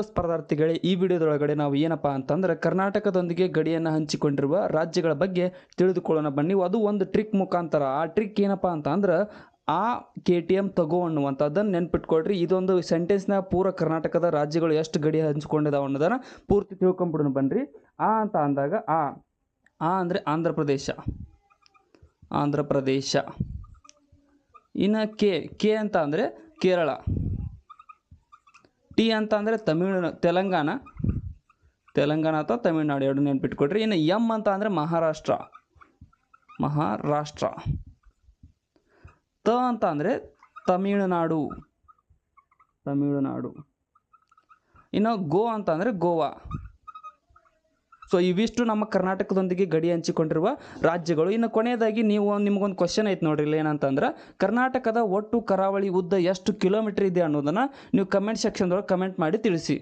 ಸ್ಪರ್ಧಾರ್ಥಿಗಳೇ, ಈ ವಿಡಿಯೋದೊಳಗಡೆ ನಾವು ಏನಪ್ಪಾ ಅಂತಂದ್ರೆ ಕರ್ನಾಟಕದೊಂದಿಗೆ ಗಡಿಯನ್ನು ಹಂಚಿಕೊಂಡಿರುವ ರಾಜ್ಯಗಳ ಬಗ್ಗೆ ತಿಳಿದುಕೊಳ್ಳೋಣ ಬನ್ನಿ. ಅದು ಒಂದು ಟ್ರಿಕ್ ಮುಖಾಂತರ. ಆ ಟ್ರಿಕ್ ಏನಪ್ಪಾ ಅಂತಂದ್ರೆ ಆ KTM ತಗೋ ಅನ್ನುವಂಥದ್ದನ್ನು ನೆನ್ಪಿಟ್ಕೊಳ್ರಿ. ಇದೊಂದು ಸೆಂಟೆನ್ಸ್ನ ಪೂರ ಕರ್ನಾಟಕದ ರಾಜ್ಯಗಳು ಎಷ್ಟು ಗಡಿ ಹಂಚಿಕೊಂಡಿದ್ದಾವೆ ಅನ್ನೋದನ್ನು ಪೂರ್ತಿ ತಿಳ್ಕೊಂಬಿಡೋಣ ಬನ್ರಿ. ಆ ಅಂತ ಅಂದಾಗ ಆ ಅಂದರೆ ಆಂಧ್ರ ಪ್ರದೇಶ. ಇನ್ನು ಕೆ ಅಂತ ಅಂದರೆ ಕೇರಳ. ಟಿ ಅಂತ ಅಂದರೆ ತೆಲಂಗಾಣ ಅಥವಾ ತಮಿಳುನಾಡು, ಎರಡು ನೆನ್ಪಿಟ್ಕೊಡ್ರಿ. ಇನ್ನು ಎಂ ಅಂತ ಅಂದರೆ ಮಹಾರಾಷ್ಟ್ರ. ತ ಅಂತ ಅಂದರೆ ತಮಿಳುನಾಡು. ಇನ್ನು ಗೋ ಅಂತ ಅಂದರೆ ಗೋವಾ. ಸೊ ಇವಿಷ್ಟು ನಮ್ಮ ಕರ್ನಾಟಕದೊಂದಿಗೆ ಗಡಿ ಹಂಚಿಕೊಂಡಿರುವ ರಾಜ್ಯಗಳು. ಇನ್ನು ಕೊನೆಯದಾಗಿ ನಿಮಗೊಂದು ಕ್ವಶನ್ ಐತೆ ನೋಡ್ರಿ, ಏನಂತಂದ್ರೆ ಕರ್ನಾಟಕದ ಒಟ್ಟು ಕರಾವಳಿ ಉದ್ದ ಎಷ್ಟು ಕಿಲೋಮೀಟರ್ ಇದೆ ಅನ್ನೋದನ್ನು ನೀವು ಕಮೆಂಟ್ ಸೆಕ್ಷನ್ದೊಳಗೆ ಕಮೆಂಟ್ ಮಾಡಿ ತಿಳಿಸಿ.